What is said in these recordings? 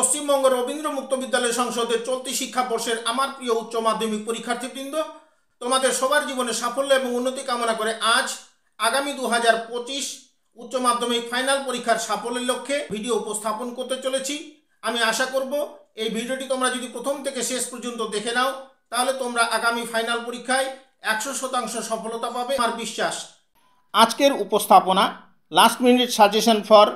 পশ্চিমবঙ্গ রবীন্দ্র মুক্ত বিদ্যালয় সংসদের চলতি শিক্ষাবর্ষের আমার প্রিয় উচ্চ মাধ্যমিক পরীক্ষার্থীবৃন্দ, তোমাদের সবার জীবনে সাফল্য এবং উন্নতি কামনা করে আজ আগামী 2025 উচ্চ মাধ্যমিক ফাইনাল পরীক্ষার সাফল্যের লক্ষ্যে ভিডিও উপস্থাপন করতে চলেছি। আমি আশা করব এই ভিডিওটি তোমরা যদি প্রথম থেকে শেষ পর্যন্ত দেখে নাও তাহলে তোমরা আগামী ফাইনাল পরীক্ষায় 100% সফলতা পাবে আমার বিশ্বাস। আজকের উপস্থাপনা last minute suggestion for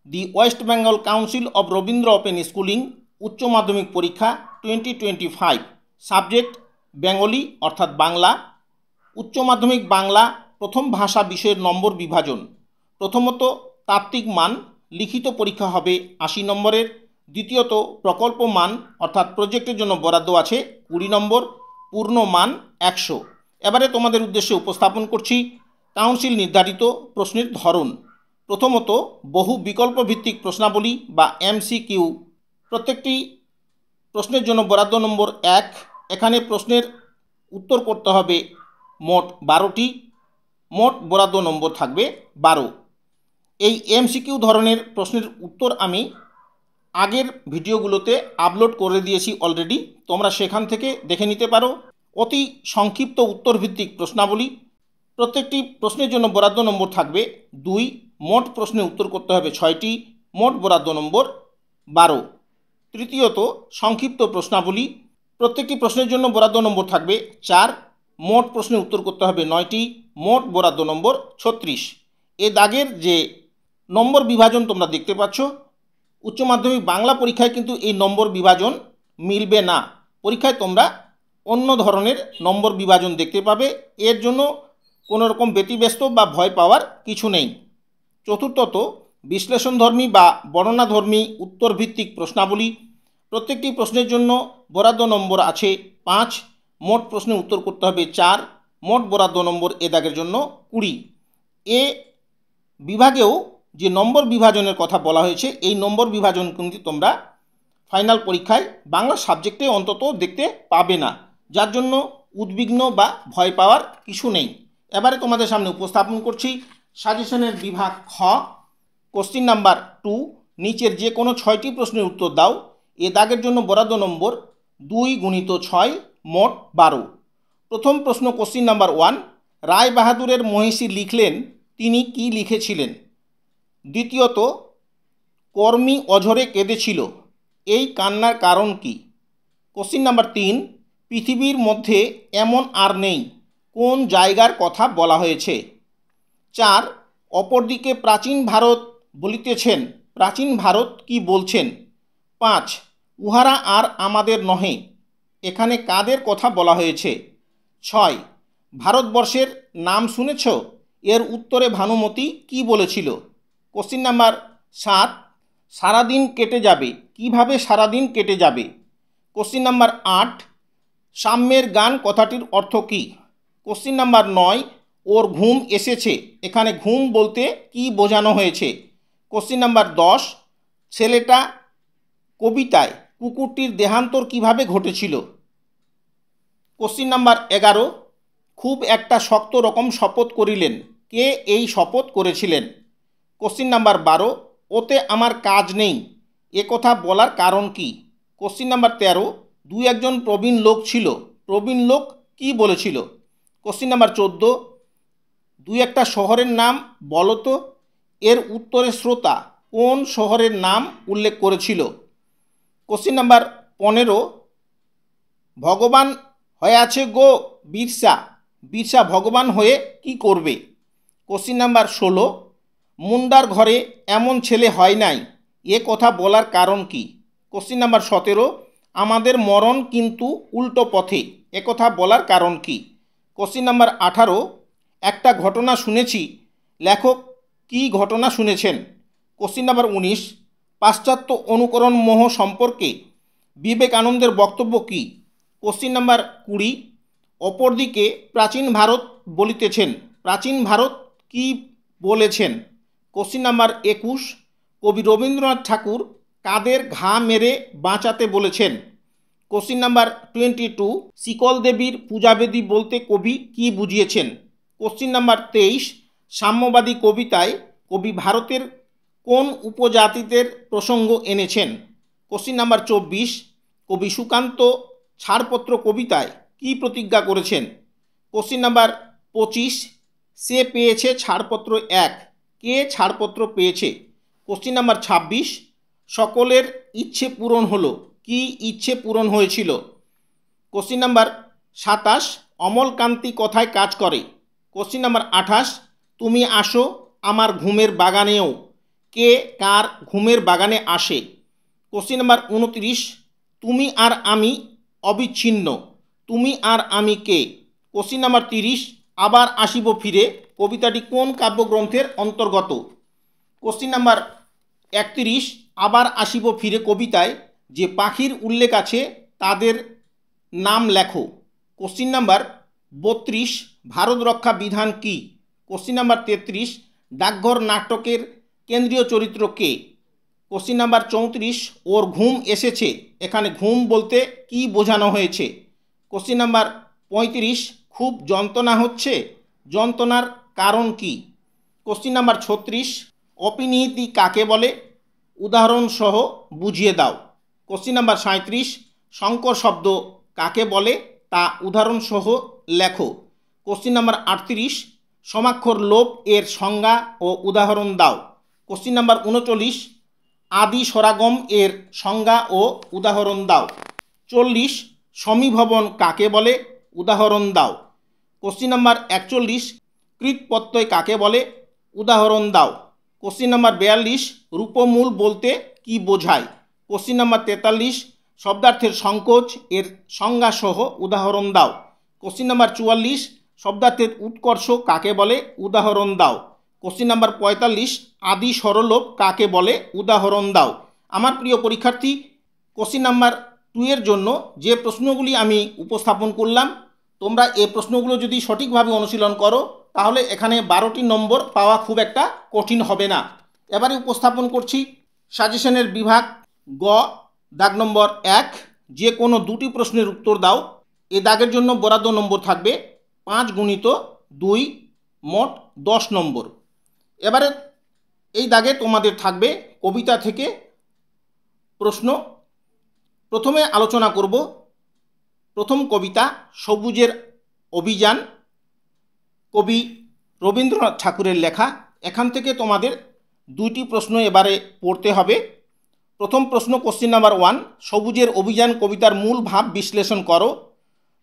the West Bengal council of Rabindra open schooling উচ্চ মাধ্যমিক পরীক্ষা 2025, সাবজেক্ট বেঙ্গলি অর্থাৎ বাংলা। উচ্চ মাধ্যমিক বাংলা প্রথম ভাষা বিষয়ের নম্বর বিভাজন। প্রথমত তাত্ত্বিক মান, লিখিত পরীক্ষা হবে 80 নম্বরের। দ্বিতীয়ত প্রকল্প মান অর্থাৎ প্রজেক্টের জন্য বরাদ্দ আছে 20 নম্বর, পূর্ণ মান 100। এবারে তোমাদের উদ্দেশ্যে উপস্থাপন করছি কাউন্সিল নির্ধারিত প্রশ্নের ধরন। প্রথমত বহু বিকল্প ভিত্তিক প্রশ্নাবলী বা MCQ। প্রত্যেকটি প্রশ্নের জন্য বরাদ্দ নম্বর 1। এখানে প্রশ্নের উত্তর করতে হবে মোট 12টি, মোট বরাদ্দ নম্বর থাকবে 12। এই MCQ ধরনের প্রশ্নের উত্তর আমি আগের ভিডিওগুলোতে আপলোড করে দিয়েছি অলরেডি, তোমরা সেখান থেকে দেখে নিতে পারো। অতি সংক্ষিপ্ত উত্তরভিত্তিক প্রশ্নাবলী। প্রত্যেকটি প্রশ্নের জন্য বরাদ্দ নম্বর থাকবে 2, মোট প্রশ্নে উত্তর করতে হবে 6টি, মোট বরাদ্দ নম্বর 12। তৃতীয়ত সংক্ষিপ্ত প্রশ্নাবলী। প্রত্যেকটি প্রশ্নের জন্য বরাদ্দ নম্বর থাকবে 4, মোট প্রশ্নে উত্তর করতে হবে 9টি, মোট বরাদ্দ নম্বর 36। এ দাগের যে নম্বর বিভাজন তোমরা দেখতে পাচ্ছ, উচ্চ মাধ্যমিক বাংলা পরীক্ষায় কিন্তু এই নম্বর বিভাজন মিলবে না। পরীক্ষায় তোমরা অন্য ধরনের নম্বর বিভাজন দেখতে পাবে। এর জন্য কোনো রকম ব্যতিব্যস্ত বা ভয় পাওয়ার কিছু নেই। চতুর্থত বিশ্লেষণধর্মী বা বর্ণনাধর্মী উত্তরভিত্তিক প্রশ্নাবলী। প্রত্যেকটি প্রশ্নের জন্য বরাদ্দ নম্বর আছে 5, মোট প্রশ্নে উত্তর করতে হবে 4, মোট বরাদ্দ নম্বর এ দাগের জন্য 20। এ বিভাগেও যে নম্বর বিভাজনের কথা বলা হয়েছে, এই নম্বর বিভাজন কিন্তু তোমরা ফাইনাল পরীক্ষায় বাংলা সাবজেক্টে অন্তত দেখতে পাবে না, যার জন্য উদ্বিগ্ন বা ভয় পাওয়ার কিছু নেই। এবারে তোমাদের সামনে উপস্থাপন করছি সাজেশনের বিভাগ খ। কোশ্চিন নাম্বার 2, নিচের যে কোনো 6টি প্রশ্নের উত্তর দাও। এ দাগের জন্য বরাদ্দ নম্বর 2 × 6, মোট 12। প্রথম প্রশ্ন কোশ্চিন নাম্বার 1, রায় বাহাদুরের মহিষী লিখলেন তিনি কি লিখেছিলেন? দ্বিতীয়ত কর্মী অঝরে কেঁদেছিল, এই কান্নার কারণ কি? কোশ্চিন নাম্বার 3, পৃথিবীর মধ্যে এমন আর নেই, কোন জায়গার কথা বলা হয়েছে? 4, অপরদিকে প্রাচীন ভারত বলিতেছেন, প্রাচীন ভারত কি বলছেন? 5, উহারা আর আমাদের নহে, এখানে কাদের কথা বলা হয়েছে? 6, ভারতবর্ষের নাম শুনেছ, এর উত্তরে ভানুমতি কি বলেছিল? কোশ্চিন নাম্বার 7, সারাদিন কেটে যাবে, কিভাবে সারাদিন কেটে যাবে? কোশ্চিন নাম্বার 8, সাম্যের গান কথাটির অর্থ কী? কোশ্চিন নাম্বার 9, ওর ঘুম এসেছে, এখানে ঘুম বলতে কি বোঝানো হয়েছে? কোশ্চিন নাম্বার 10, ছেলেটা কবিতায় কুকুরটির দেহান্তর কিভাবে ঘটেছিল? কোশ্চিন নাম্বার 11, খুব একটা শক্ত রকম শপথ করিলেন, কে এই শপথ করেছিলেন? কোশ্চিন নাম্বার 12, ওতে আমার কাজ নেই, এ কথা বলার কারণ কি? কোশ্চিন নাম্বার 13, 2-1 প্রবীণ লোক ছিল, প্রবীণ লোক কি বলেছিল? কোশ্চিন নাম্বার 14, 2-1 শহরের নাম বলো তো, এর উত্তরে শ্রোতা কোন শহরের নাম উল্লেখ করেছিল? কোশ্চিন নাম্বার 15, ভগবান হয়ে আছে গো বিরসা, বিরসা ভগবান হয়ে কি করবে? কোশ্চিন নাম্বার 16, মুন্ডার ঘরে এমন ছেলে হয় নাই, এ কথা বলার কারণ কি? কোশ্চিন নাম্বার 17, আমাদের মরণ কিন্তু উল্টো পথে, এ কথা বলার কারণ কি? কোশ্চিন নাম্বার 18, একটা ঘটনা শুনেছি, লেখক কি ঘটনা শুনেছেন? কোশ্চিন নাম্বার 19, পাশ্চাত্য অনুকরণ মোহ সম্পর্কে বিবেকানন্দের বক্তব্য কী? কোশ্চিন নাম্বার 20, অপরদিকে প্রাচীন ভারত বলিতেছেন, প্রাচীন ভারত কি বলেছেন? কোশ্চিন নাম্বার 21, কবি রবীন্দ্রনাথ ঠাকুর কাদের ঘা মেরে বাঁচাতে বলেছেন? কোশ্চিন নাম্বার 22, শিকল দেবীর পূজাবেদী বলতে কবি কি বুঝিয়েছেন? কোশ্চিন নাম্বার 23, সাম্যবাদী কবিতায় কবি ভারতের কোন উপজাতিদের প্রসঙ্গ এনেছেন? কোশ্চিন নাম্বার 24, কবি সুকান্ত ছাড়পত্র কবিতায় কি প্রতিজ্ঞা করেছেন? কোশ্চিন নাম্বার 25, সে পেয়েছে ছাড়পত্র 1, কে ছাড়পত্র পেয়েছে? কোশ্চিন নাম্বার 26, সকলের ইচ্ছে পূরণ হলো, কি ইচ্ছে পূরণ হয়েছিল? কোশ্চিন নাম্বার 27, অমলকান্তি কথায় কাজ করে? কোশ্চিন নাম্বার 28, তুমি আসো আমার ঘুমের বাগানেও, কে কার ঘুমের বাগানে আসে? কোশ্চিন নাম্বার 29, তুমি আর আমি অবিচ্ছিন্ন, তুমি আর আমি কে? কোশ্চিন নাম্বার 30, আবার আসিব ফিরে কবিতাটি কোন কাব্যগ্রন্থের অন্তর্গত? কোশ্চিন নাম্বার 31, আবার আসিব ফিরে কবিতায় যে পাখির উল্লেখ আছে তাদের নাম লেখো। কোশ্চিন নাম্বার 32, ভারত রক্ষা বিধান কি? কোশ্চিন নাম্বার 33, ডাকঘর নাটকের কেন্দ্রীয় চরিত্র কে? কোশ্চিন নাম্বার 34, ওর ঘুম এসেছে, এখানে ঘুম বলতে কি বোঝানো হয়েছে? কোশ্চিন নাম্বার 35, খুব যন্ত্রণা হচ্ছে, যন্ত্রণার কারণ কি? কোশ্চিন নাম্বার 36, অপিনিয়তি কাকে বলে? উদাহরণসহ বুঝিয়ে দাও। কোশ্চিন নাম্বার 37, শঙ্কর শব্দ কাকে বলে তা উদাহরণসহ লেখো। কোশ্চিন নাম্বার 38, সমাক্ষর লোপ এর সংজ্ঞা ও উদাহরণ দাও। কোশ্চিন নাম্বার 39, আদি স্বরাগম এর সংজ্ঞা ও উদাহরণ দাও। 40, সমীভবন কাকে বলে? উদাহরণ দাও। কোশ্চিন নাম্বার 41, কৃৎপ্রত্যয় কাকে বলে? উদাহরণ দাও। কোশ্চিন নাম্বার 42, রূপমূল বলতে কি বোঝায়? কোশ্চিন নাম্বার 43, শব্দার্থের সংকোচ এর সংজ্ঞাসহ উদাহরণ দাও। কোশ্চিন নাম্বার 44, শব্দার্থের উৎকর্ষ কাকে বলে? উদাহরণ দাও। কোশ্চিন নাম্বার 45, আদি স্বরলোপ কাকে বলে? উদাহরণ দাও। আমার প্রিয় পরীক্ষার্থী, কোশ্চিন নাম্বার 2 এর জন্য যে প্রশ্নগুলি আমি উপস্থাপন করলাম, তোমরা এই প্রশ্নগুলো যদি সঠিকভাবে অনুশীলন করো তাহলে এখানে 12টি নম্বর পাওয়া খুব একটা কঠিন হবে না। এবারে উপস্থাপন করছি সাজেশনের বিভাগ গ, দাগ নম্বর 1, যে কোনো 2টি প্রশ্নের উত্তর দাও। এ দাগের জন্য বরাদ্দ নম্বর থাকবে 5 গুণিত 2, মোট 10 নম্বর। এবারে এই দাগে তোমাদের থাকবে কবিতা থেকে প্রশ্ন। প্রথমে আলোচনা করব প্রথম কবিতা সবুজের অভিযান, কবি রবীন্দ্রনাথ ঠাকুরের লেখা। এখান থেকে তোমাদের 2টি প্রশ্ন এবারে পড়তে হবে। প্রথম প্রশ্ন, কোশ্চিন নাম্বার 1, সবুজের অভিযান কবিতার মূল ভাব বিশ্লেষণ করো।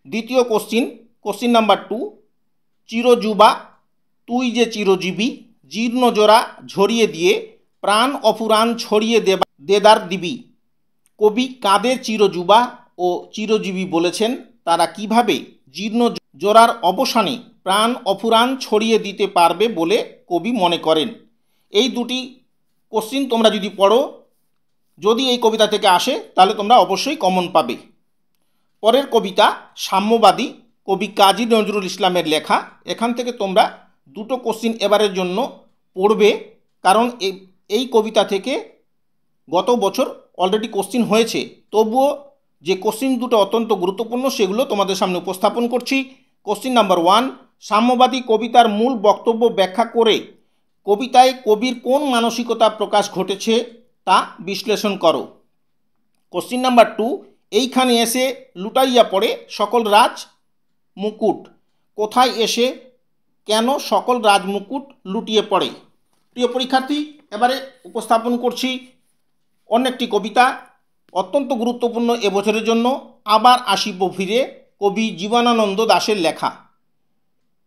দ্বিতীয় কোশ্চিন, কোশ্চিন নাম্বার 2, চিরযুবা তুই যে চিরজীবী, জীর্ণ জোড়া ঝরিয়ে দিয়ে প্রাণ অফুরান ছড়িয়ে দেদার দিবি। কবি কাদের চিরযুবা ও চিরজীবী বলেছেন? তারা কিভাবে জীর্ণ জোড়ার অবসানে প্রাণ অফুরান ছড়িয়ে দিতে পারবে বলে কবি মনে করেন? এই 2টি কোশ্চিন তোমরা যদি পড়ো, যদি এই কবিতা থেকে আসে তাহলে তোমরা অবশ্যই কমন পাবে। পরের কবিতা সাম্যবাদী, কবি কাজী নজরুল ইসলামের লেখা। এখান থেকে তোমরা 2টো কোশ্চিন এবারের জন্য পড়বে, কারণ এই কবিতা থেকে গত বছর অলরেডি কোশ্চিন হয়েছে। তবুও যে কোশ্চিন 2টো অত্যন্ত গুরুত্বপূর্ণ সেগুলো তোমাদের সামনে উপস্থাপন করছি। কোশ্চিন নাম্বার 1, সাম্যবাদী কবিতার মূল বক্তব্য ব্যাখ্যা করে কবিতায় কবির কোন মানসিকতা প্রকাশ ঘটেছে তা বিশ্লেষণ করো। কোশ্চিন নাম্বার 2, এইখানে এসে লুটাইয়া পড়ে সকল রাজ মুকুট, কোথায় এসে কেন সকল রাজ মুকুট লুটিয়ে পড়ে? প্রিয় পরীক্ষার্থী, এবারে উপস্থাপন করছি অন্য একটি কবিতা, অত্যন্ত গুরুত্বপূর্ণ এবছরের জন্য, আবার আসিব ফিরে, কবি জীবনানন্দ দাশের লেখা।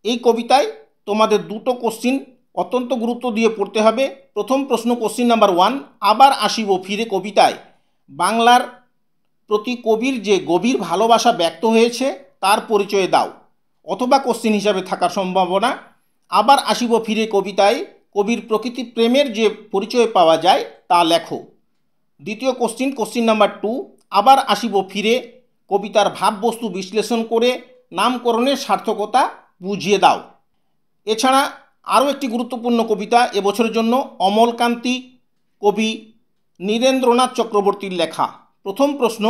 এই কবিতায় তোমাদের 2টো কোশ্চিন অত্যন্ত গুরুত্ব দিয়ে পড়তে হবে। প্রথম প্রশ্ন, কোশ্চিন নাম্বার 1, আবার আসিব ফিরে কবিতায় বাংলার প্রতি কবির যে গভীর ভালোবাসা ব্যক্ত হয়েছে তার পরিচয় দাও। অথবা কোশ্চিন হিসাবে থাকার সম্ভাবনা, আবার আসিব ফিরে কবিতায় কবির প্রকৃতি প্রেমের যে পরিচয় পাওয়া যায় তা লেখো। দ্বিতীয় কোশ্চিন, কোশ্চিন নাম্বার 2, আবার আসিব ফিরে কবিতার ভাববস্তু বিশ্লেষণ করে নামকরণের সার্থকতা বুঝিয়ে দাও। এছাড়া আরও একটি গুরুত্বপূর্ণ কবিতা এবছরের জন্য, অমলকান্তি, কবি নীরেন্দ্রনাথ চক্রবর্তীর লেখা। প্রথম প্রশ্ন,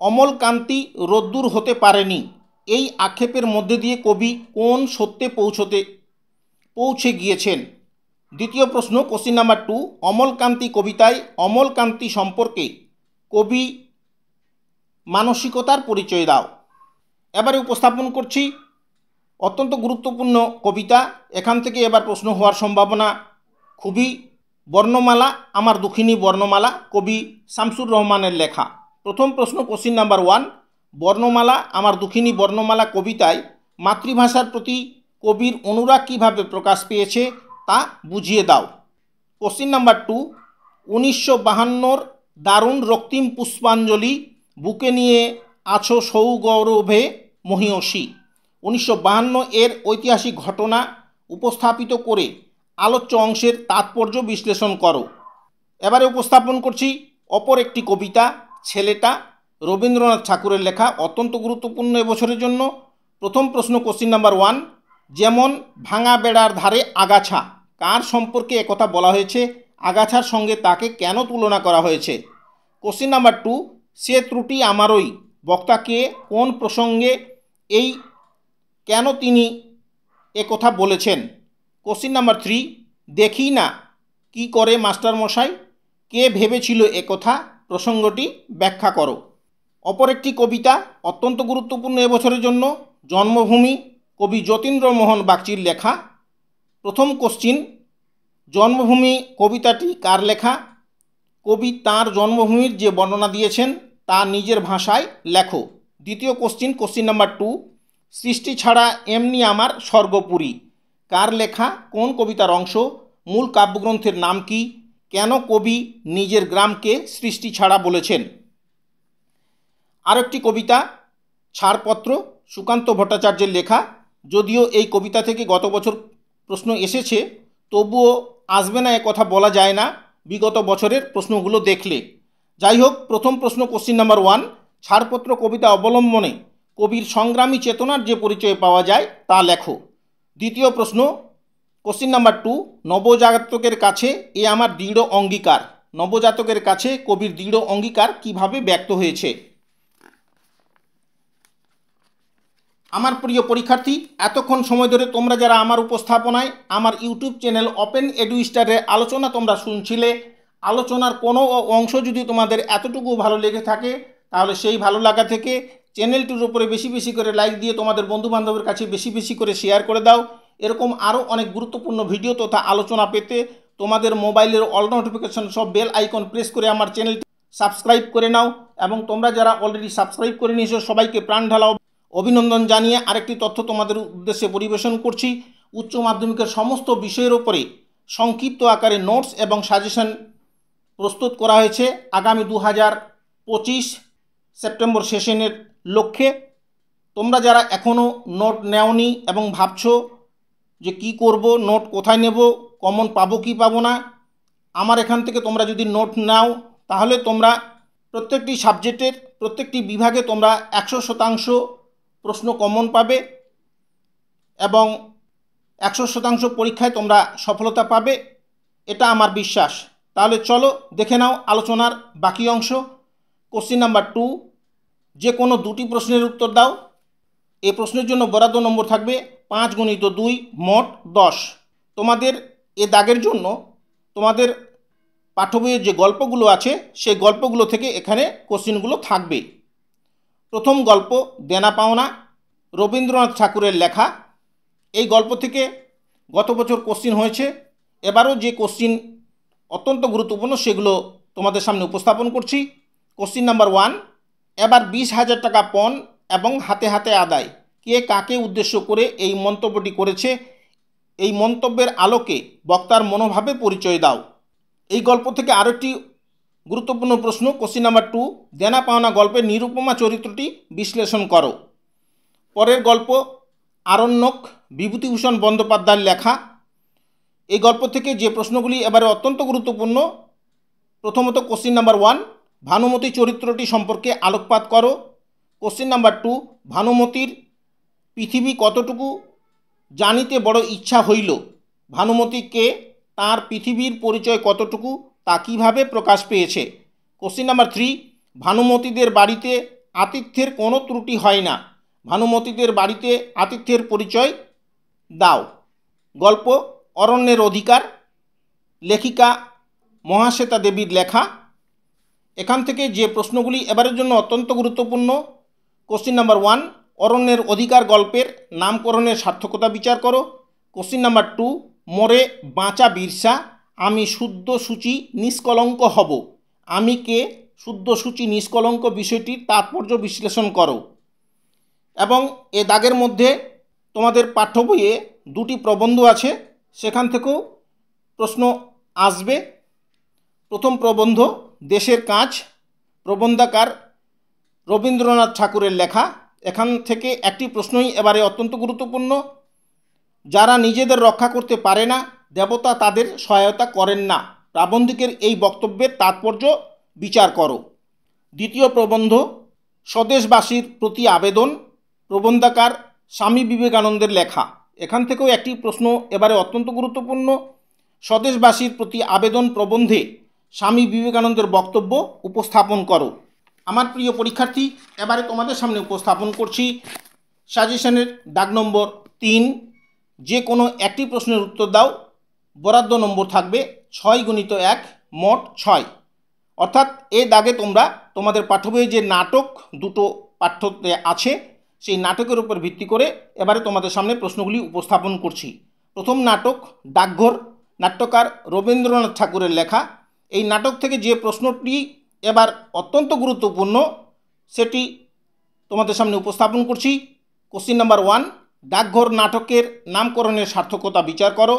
অমলকান্তি রোদ্দুর হতে পারেনি, এই আক্ষেপের মধ্যে দিয়ে কবি কোন সত্যে পৌঁছে গিয়েছেন? দ্বিতীয় প্রশ্ন, কোশ্চিন নাম্বার 2, অমলকান্তি কবিতায় অমলকান্তি সম্পর্কে কবি মানসিকতার পরিচয় দাও। এবারে উপস্থাপন করছি অত্যন্ত গুরুত্বপূর্ণ কবিতা। এখান থেকে এবার প্রশ্ন হওয়ার সম্ভাবনা খুবই। বর্ণমালা আমার দুঃখিনী বর্ণমালা, কবি শামসুর রহমানের লেখা। প্রথম প্রশ্ন, কোশ্চিন নাম্বার 1, বর্ণমালা আমার দুঃখিনী বর্ণমালা কবিতায় মাতৃভাষার প্রতি কবির অনুরাগ কীভাবে প্রকাশ পেয়েছে তা বুঝিয়ে দাও। কোশ্চিন নাম্বার 2, 1952 দারুণ রক্তিম পুষ্পাঞ্জলি, বুকে নিয়ে আছো সৌগৌরভে মহীয়সী। 1952 এর ঐতিহাসিক ঘটনা উপস্থাপিত করে আলোচ্য অংশের তাৎপর্য বিশ্লেষণ করো। এবারে উপস্থাপন করছি অপর একটি কবিতা, ছেলেটা, রবীন্দ্রনাথ ঠাকুরের লেখা, অত্যন্ত গুরুত্বপূর্ণ এবছরের জন্য। প্রথম প্রশ্ন, কোশ্চিন নাম্বার 1, যেমন ভাঙা বেড়ার ধারে আগাছা, কার সম্পর্কে একথা বলা হয়েছে? আগাছার সঙ্গে তাকে কেন তুলনা করা হয়েছে? কোশ্চিন নাম্বার 2, সে ত্রুটি আমারই, বক্তা কে, কোন প্রসঙ্গে, এই কেন তিনি একথা বলেছেন? কোশ্চিন নাম্বার 3, দেখি না কি করে মাস্টারমশাই, কে ভেবেছিল একথা, প্রসঙ্গটি ব্যাখ্যা করো। অপর একটি কবিতা অত্যন্ত গুরুত্বপূর্ণ এবছরের জন্য, জন্মভূমি, কবি যতীন্দ্রমোহন বাগচির লেখা। প্রথম কোশ্চিন, জন্মভূমি কবিতাটি কার লেখা? কবি তাঁর জন্মভূমির যে বর্ণনা দিয়েছেন তা নিজের ভাষায় লেখো। দ্বিতীয় কোশ্চিন, কোশ্চিন নাম্বার 2, সৃষ্টি ছাড়া এমনি আমার স্বর্গপুরী, কার লেখা, কোন কবিতার অংশ, মূল কাব্যগ্রন্থের নাম কি, কেন কবি নিজের গ্রামকে সৃষ্টি ছাড়া বলেছেন? আরেকটি কবিতা, ছাড়পত্র, সুকান্ত ভট্টাচার্যের লেখা। যদিও এই কবিতা থেকে গত বছর প্রশ্ন এসেছে, তবুও আসবে না কথা বলা যায় না বিগত বছরের প্রশ্নগুলো দেখলে। যাই হোক, প্রথম প্রশ্ন, কোশ্চিন নাম্বার 1, ছাড়পত্র কবিতা অবলম্বনে কবির সংগ্রামী চেতনার যে পরিচয় পাওয়া যায় তা লেখো। দ্বিতীয় প্রশ্ন, কোশ্চিন নাম্বার 2, নবজাতকের কাছে এ আমার দৃঢ় অঙ্গীকার, নবজাতকের কাছে কবির দৃঢ় অঙ্গীকার কিভাবে ব্যক্ত হয়েছে? আমার প্রিয় পরীক্ষার্থী, এতক্ষণ সময় ধরে তোমরা যারা আমার উপস্থাপনায় আমার ইউটিউব চ্যানেল ওপেন এডু স্টারের আলোচনা তোমরা শুনছিলে, আলোচনার কোনো অংশ যদি তোমাদের এতটুকু ভালো লেগে থাকে তাহলে সেই ভালো লাগা থেকে চ্যানেলটির উপরে বেশি বেশি করে লাইক দিয়ে তোমাদের বন্ধুবান্ধবের কাছে বেশি বেশি করে শেয়ার করে দাও। এরকম আরও অনেক গুরুত্বপূর্ণ ভিডিও তথা আলোচনা পেতে তোমাদের মোবাইলের অল নোটিফিকেশন সব বেল আইকন প্রেস করে আমার চ্যানেলটি সাবস্ক্রাইব করে নাও। এবং তোমরা যারা অলরেডি সাবস্ক্রাইব করে নিয়েছো সবাইকে প্রাণ ঢালা অভিনন্দন জানিয়ে আরেকটি তথ্য তোমাদের উদ্দেশ্যে পরিবেশন করছি। উচ্চ মাধ্যমিকের সমস্ত বিষয়ের ওপরে সংক্ষিপ্ত আকারে নোটস এবং সাজেশন প্রস্তুত করা হয়েছে আগামী 2025 সেপ্টেম্বর সেশনের লক্ষ্যে। তোমরা যারা এখনও নোট নেওনি এবং ভাবছো যে কি করব, নোট কোথায় নেব, কমন পাবো কি পাবো না, আমার এখান থেকে তোমরা যদি নোট নাও তাহলে তোমরা প্রত্যেকটি সাবজেক্টের প্রত্যেকটি বিভাগে তোমরা 100% প্রশ্ন কমন পাবে এবং 100% পরীক্ষায় তোমরা সফলতা পাবে, এটা আমার বিশ্বাস। তাহলে চলো দেখে নাও আলোচনার বাকি অংশ। কোশ্চিন নাম্বার 2, যে কোনো দুটি প্রশ্নের উত্তর দাও। এই প্রশ্নের জন্য বরাদ্দ নম্বর থাকবে 5 × 2 মোট 10। তোমাদের এ দাগের জন্য তোমাদের পাঠ্যবইয়ের যে গল্পগুলো আছে সেই গল্পগুলো থেকে এখানে কোশ্চিনগুলো থাকবে। প্রথম গল্প, দেনা পাওনা, রবীন্দ্রনাথ ঠাকুরের লেখা। এই গল্প থেকে গত বছর কোশ্চিন হয়েছে, এবারও যে কোশ্চিন অত্যন্ত গুরুত্বপূর্ণ সেগুলো তোমাদের সামনে উপস্থাপন করছি। কোশ্চিন নাম্বার 1, এবার 20,000 টাকা পণ এবং হাতে হাতে আদায়, কে কাকে উদ্দেশ্য করে এই মন্তব্যটি করেছে? এই মন্তব্যের আলোকে বক্তার মনোভাবে পরিচয় দাও। এই গল্প থেকে আরেকটি গুরুত্বপূর্ণ প্রশ্ন, কোশ্চিন নাম্বার 2, দেনা পাওনা গল্পের নিরুপমা চরিত্রটি বিশ্লেষণ করো। পরের গল্প, আরণ্যক, বিভূতিভূষণ বন্দ্যোপাধ্যায়ের লেখা। এই গল্প থেকে যে প্রশ্নগুলি এবারে অত্যন্ত গুরুত্বপূর্ণ, প্রথমত কোশ্চিন নাম্বার 1, ভানুমতী চরিত্রটি সম্পর্কে আলোকপাত করো। কোশ্চিন নাম্বার 2, ভানুমতীর পৃথিবী কতটুকু জানিতে বড় ইচ্ছা হইল, ভানুমতীকে তার পৃথিবীর পরিচয় কতটুকু তা কিভাবে প্রকাশ পেয়েছে। কোশ্চিন নাম্বার 3, ভানুমতীদের বাড়িতে আতিথ্যের কোনো ত্রুটি হয় না, ভানুমতীদের বাড়িতে আতিথ্যের পরিচয় দাও। গল্প, অরণ্যের অধিকার, লেখিকা মহাশ্বেতা দেবীর লেখা। এখান থেকে যে প্রশ্নগুলি এবারের জন্য অত্যন্ত গুরুত্বপূর্ণ। কোশ্চিন নাম্বার 1, অরণ্যের অধিকার গল্পের নামকরণের সার্থকতা বিচার করো। কোশ্চিন নাম্বার 2, মোরে বাঁচা বিরসা, আমি শুদ্ধ সূচি নিষ্কলঙ্ক হব, আমি কে শুদ্ধ সূচি নিষ্কলঙ্ক বিষয়টির তাৎপর্য বিশ্লেষণ করো। এবং এ দাগের মধ্যে তোমাদের পাঠ্য বইয়ে 2টি প্রবন্ধ আছে, সেখান থেকেও প্রশ্ন আসবে। প্রথম প্রবন্ধ দেশের কাজ, প্রবন্ধাকার রবীন্দ্রনাথ ঠাকুরের লেখা। এখান থেকে একটি প্রশ্নই এবারে অত্যন্ত গুরুত্বপূর্ণ। যারা নিজেদের রক্ষা করতে পারে না, দেবতা তাদের সহায়তা করেন না, প্রাবন্ধিকের এই বক্তব্যের তাৎপর্য বিচার করো। দ্বিতীয় প্রবন্ধ স্বদেশবাসীর প্রতি আবেদন, প্রবন্ধাকার স্বামী বিবেকানন্দের লেখা। এখান থেকেও একটি প্রশ্ন এবারে অত্যন্ত গুরুত্বপূর্ণ। স্বদেশবাসীর প্রতি আবেদন প্রবন্ধে স্বামী বিবেকানন্দের বক্তব্য উপস্থাপন করো। আমার প্রিয় পরীক্ষার্থী, এবারে তোমাদের সামনে উপস্থাপন করছি সাজেশনের দাগ নম্বর 3। যে কোনো একটি প্রশ্নের উত্তর দাও। বরাদ্দ নম্বর থাকবে 6 × 1 মোট 6। অর্থাৎ এই দাগে তোমরা তোমাদের পাঠ্য বইয়ে যে নাটক দুটো পাঠ্যতে আছে, সেই নাটকের উপর ভিত্তি করে এবারে তোমাদের সামনে প্রশ্নগুলি উপস্থাপন করছি। প্রথম নাটক ডাকঘর, নাট্যকার রবীন্দ্রনাথ ঠাকুরের লেখা। এই নাটক থেকে যে প্রশ্নটি এবার অত্যন্ত গুরুত্বপূর্ণ সেটি তোমাদের সামনে উপস্থাপন করছি। কোশ্চিন নাম্বার 1, ডাকঘর নাটকের নামকরণের সার্থকতা বিচার করো।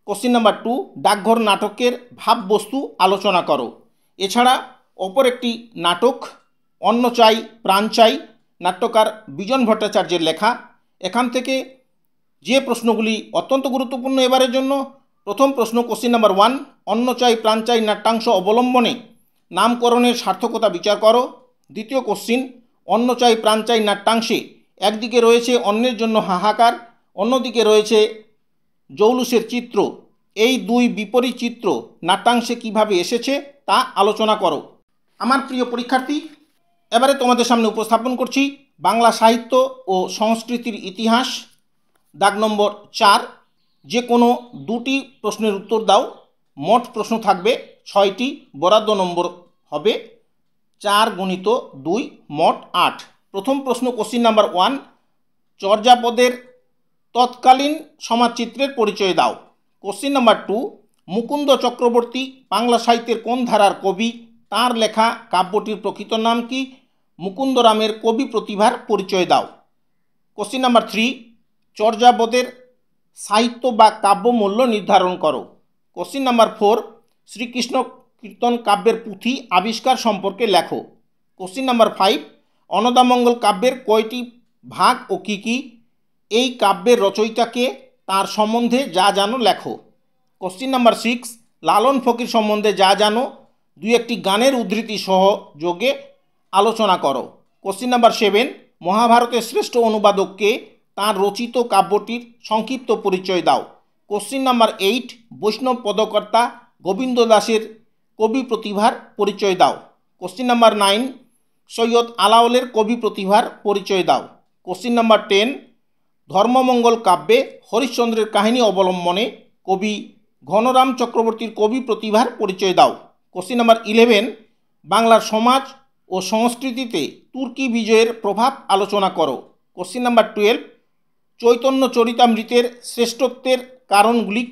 কোশ্চিন নাম্বার 2, ডাকঘর নাটকের ভাববস্তু আলোচনা করো। এছাড়া অপর একটি নাটক অন্ন চাই প্রাণ চাই, নাট্যকার বিজন ভট্টাচার্যের লেখা। এখান থেকে যে প্রশ্নগুলি অত্যন্ত গুরুত্বপূর্ণ এবারের জন্য, প্রথম প্রশ্ন কোশ্চিন নাম্বার 1, অন্ন চাই প্রাণ চাই নাট্যাংশ অবলম্বনে নামকরণের সার্থকতা বিচার করো। দ্বিতীয় কোশ্চিন, অন্ন চাই প্রাণ চাই নাট্যাংশে একদিকে রয়েছে অন্নের জন্য হাহাকার, অন্যদিকে রয়েছে জৌলুসের চিত্র, এই দুই বিপরীত চিত্র নাট্যাংশে কিভাবে এসেছে তা আলোচনা করো। আমার প্রিয় পরীক্ষার্থী, এবারে তোমাদের সামনে উপস্থাপন করছি বাংলা সাহিত্য ও সংস্কৃতির ইতিহাস, দাগ নম্বর 4। যে কোনো 2টি প্রশ্নের উত্তর দাও। মোট প্রশ্ন থাকবে 6টি, বরাদ্দ নম্বর হবে 4 × 2 মোট 8। প্রথম প্রশ্ন কোশ্চিন নাম্বার 1, চর্যাপদের তৎকালীন সমাজচিত্রের পরিচয় দাও। কোশ্চিন নাম্বার 2, মুকুন্দ চক্রবর্তী বাংলা সাহিত্যের কোন ধারার কবি, তার লেখা কাব্যটির প্রকৃত নাম কি? মুকুন্দরামের কবি প্রতিভার পরিচয় দাও। কোশ্চিন নাম্বার 3, চর্যাপদের সাহিত্য বা কাব্য মূল্য নির্ধারণ করো। কোশ্চিন নাম্বার 4, শ্রীকৃষ্ণ কীর্তন কাব্যের পুঁথি আবিষ্কার সম্পর্কে লেখো। কোশ্চিন নাম্বার 5, অন্নদামঙ্গল কাব্যের কয়টি ভাগ ও কী কী? এই কাব্যের রচয়িতাকে, তার সম্বন্ধে যা জানো লেখো। কোশ্চিন নাম্বার 6, লালন ফকির সম্বন্ধে যা জানো 2-1টি গানের উদ্ধৃতি সহ যোগে আলোচনা করো। কোশ্চিন নাম্বার 7, মহাভারতের শ্রেষ্ঠ অনুবাদককে, তাঁর রচিত কাব্যটির সংক্ষিপ্ত পরিচয় দাও। কোশ্চিন নাম্বার 8, বৈষ্ণব পদকর্তা গোবিন্দ দাসের কবি প্রতিভার পরিচয় দাও। কোশ্চিন নাম্বার 9, সৈয়দ আলাওলের কবি প্রতিভার পরিচয় দাও। কোশ্চিন নাম্বার 10, ধর্মমঙ্গল কাব্যে হরিশ্চন্দ্রের কাহিনী অবলম্বনে কবি ঘনরাম চক্রবর্তীর কবি প্রতিভার পরিচয় দাও। কোশ্চিন নাম্বার 11, বাংলার সমাজ ও সংস্কৃতিতে তুর্কি বিজয়ের প্রভাব আলোচনা করো। কোশ্চিন নাম্বার 12, চৈতন্য চরিতামৃতের শ্রেষ্ঠত্বের কারণগুলি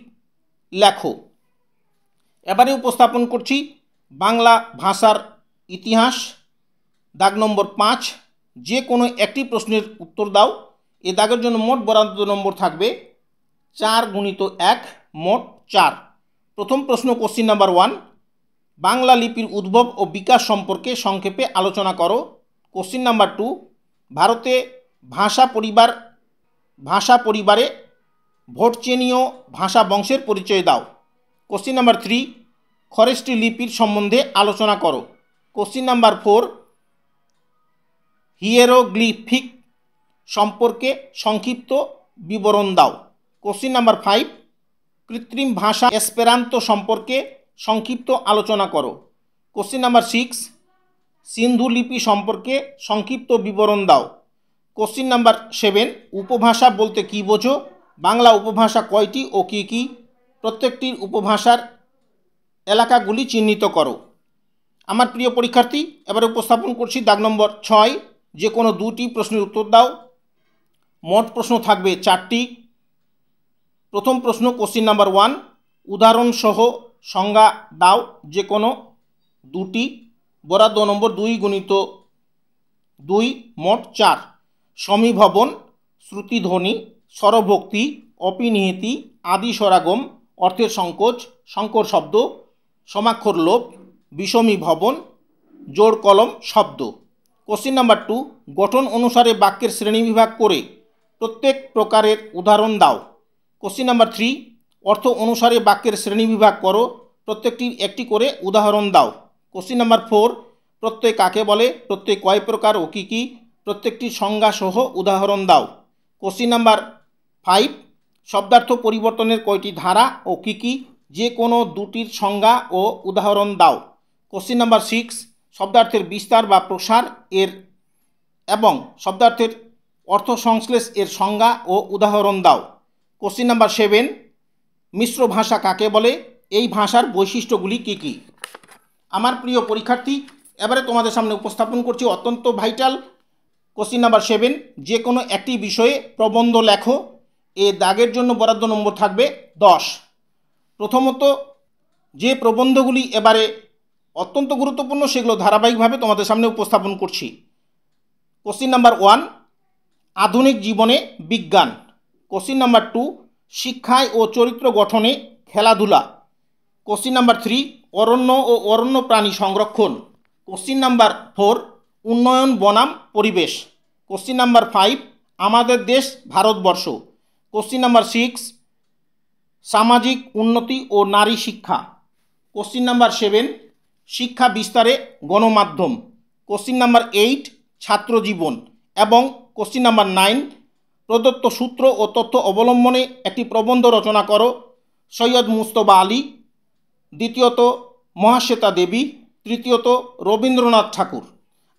লেখো। এবারে উপস্থাপন করছি বাংলা ভাষার ইতিহাস, দাগ নম্বর 5। যে কোনো একটি প্রশ্নের উত্তর দাও। এ দাগের জন্য মোট বরাদ্দ নম্বর থাকবে 4 × 1 মোট 4। প্রথম প্রশ্ন কোশ্চিন নাম্বার 1, বাংলা লিপির উদ্ভব ও বিকাশ সম্পর্কে সংক্ষেপে আলোচনা করো। কোশ্চিন নাম্বার 2, ভারতে ভাষা পরিবারে ভোটচেনীয় ভাষা বংশের পরিচয় দাও। কোশ্চিন নাম্বার 3, খরেষ্টি লিপির সম্বন্ধে আলোচনা করো। কোশ্চিন নাম্বার 4, হিয়েরোগ্লিফিক সম্পর্কে সংক্ষিপ্ত বিবরণ দাও। কোশ্চিন নাম্বার 5, কৃত্রিম ভাষা এসপেরান্তো সম্পর্কে সংক্ষিপ্ত আলোচনা করো। কোশ্চিন নাম্বার 6, সিন্ধু লিপি সম্পর্কে সংক্ষিপ্ত বিবরণ দাও। কোশ্চিন নাম্বার 7, উপভাষা বলতে কী বোঝো? বাংলা উপভাষা কয়টি ও কী কী? প্রত্যেকটির উপভাষার এলাকাগুলি চিহ্নিত করো। আমার প্রিয় পরীক্ষার্থী, এবারে উপস্থাপন করছি দাগ নম্বর 6। যে কোনো দুটি প্রশ্নের উত্তর দাও। মোট প্রশ্ন থাকবে 4টি। প্রথম প্রশ্ন কোশ্চিন নাম্বার 1, উদাহরণসহ সংজ্ঞা দাও যে কোনো দুটি। বরাদ্দ নম্বর 2 গুণিত 2, মোট 4। সমীভবন, শ্রুতিধ্বনি, স্বরভক্তি, অপিনিহিতি, আদি স্বরাগম, অর্থের সংকোচ, সংকর শব্দ, সমাক্ষর লোপ, বিষমীভবন, জোড় কলম শব্দ। কোশ্চিন নাম্বার 2, গঠন অনুসারে বাক্যের শ্রেণীবিভাগ করে প্রত্যেক প্রকারের উদাহরণ দাও। কোশ্চিন নাম্বার 3, অর্থ অনুসারে বাক্যের শ্রেণীবিভাগ করো, প্রত্যেকটির একটি করে উদাহরণ দাও। কোশ্চিন নাম্বার 4, প্রত্যয় কাকে বলে, প্রত্যয় কয় প্রকার ও কী কী, প্রত্যেকটির সংজ্ঞা সহ উদাহরণ দাও। কোশ্চিন নাম্বার 5, শব্দার্থ পরিবর্তনের কয়টি ধারা ও কী কী, যে কোনো দুটির সংজ্ঞা ও উদাহরণ দাও। কোশ্চিন নাম্বার 6, শব্দার্থের বিস্তার বা প্রসার এর এবং শব্দার্থের অর্থ সংশ্লেষ এর সংজ্ঞা ও উদাহরণ দাও। কোশ্চিন নাম্বার 7, মিশ্র ভাষা কাকে বলে, এই ভাষার বৈশিষ্ট্যগুলি কী কী। আমার প্রিয় পরীক্ষার্থী, এবারে তোমাদের সামনে উপস্থাপন করছি অত্যন্ত ভাইটাল কোশ্চিন নাম্বার 7, যে কোনো একটি বিষয়ে প্রবন্ধ লেখো। এ দাগের জন্য বরাদ্দ নম্বর থাকবে 10। প্রথমত যে প্রবন্ধগুলি এবারে অত্যন্ত গুরুত্বপূর্ণ সেগুলো ধারাবাহিকভাবে তোমাদের সামনে উপস্থাপন করছি। কোশ্চিন নাম্বার 1, আধুনিক জীবনে বিজ্ঞান। কোশ্চিন নাম্বার 2, শিক্ষায় ও চরিত্র গঠনে খেলাধুলা। কোশ্চিন নাম্বার 3, অরণ্য ও অরণ্য প্রাণী সংরক্ষণ। কোশ্চিন নাম্বার 4, উন্নয়ন বনাম পরিবেশ। কোশ্চিন নাম্বার 5, আমাদের দেশ ভারতবর্ষ। কোশ্চিন নাম্বার 6, সামাজিক উন্নতি ও নারী শিক্ষা। কোশ্চিন নাম্বার 7, শিক্ষা বিস্তারে গণমাধ্যম। কোশ্চিন নাম্বার 8, ছাত্র জীবন। এবং কোশ্চিন নাম্বার 9, প্রদত্ত সূত্র ও তথ্য অবলম্বনে একটি প্রবন্ধ রচনা করো। সৈয়দ মুজতবা আলী, দ্বিতীয়ত মহাশ্বেতা দেবী, তৃতীয়ত রবীন্দ্রনাথ ঠাকুর।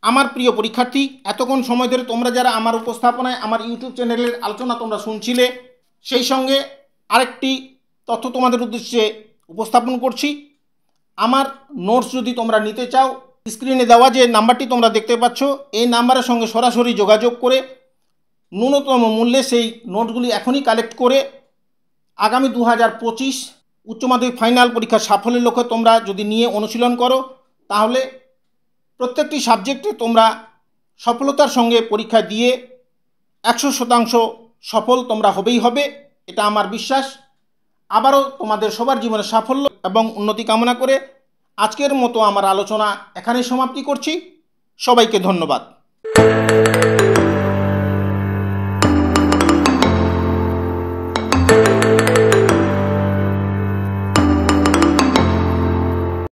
আমার প্রিয় পরীক্ষার্থী, এতক্ষণ সময় ধরে তোমরা যারা আমার উপস্থাপনায় আমার ইউটিউব চ্যানেলের আলোচনা তোমরা শুনছিলে, সেই সঙ্গে আরেকটি তথ্য তোমাদের উদ্দেশ্যে উপস্থাপন করছি। আমার নোটস যদি তোমরা নিতে চাও, স্ক্রিনে দেওয়া যে নাম্বারটি তোমরা দেখতে পাচ্ছ, এই নাম্বারের সঙ্গে সরাসরি যোগাযোগ করে ন্যূনতম মূল্যে সেই নোটগুলি এখনই কালেক্ট করে আগামী 2025 উচ্চ মাধ্যমিক ফাইনাল পরীক্ষার সাফল্যের লক্ষ্যে তোমরা যদি নিয়ে অনুশীলন করো, তাহলে প্রত্যেকটি সাবজেক্টে তোমরা সফলতার সঙ্গে পরীক্ষা দিয়ে 100% সফল তোমরা হবেই হবে, এটা আমার বিশ্বাস। আবারও তোমাদের সবার জীবনে সাফল্য এবং উন্নতি কামনা করে আজকের মতো আমার আলোচনা এখানেই সমাপ্তি করছি। সবাইকে ধন্যবাদ।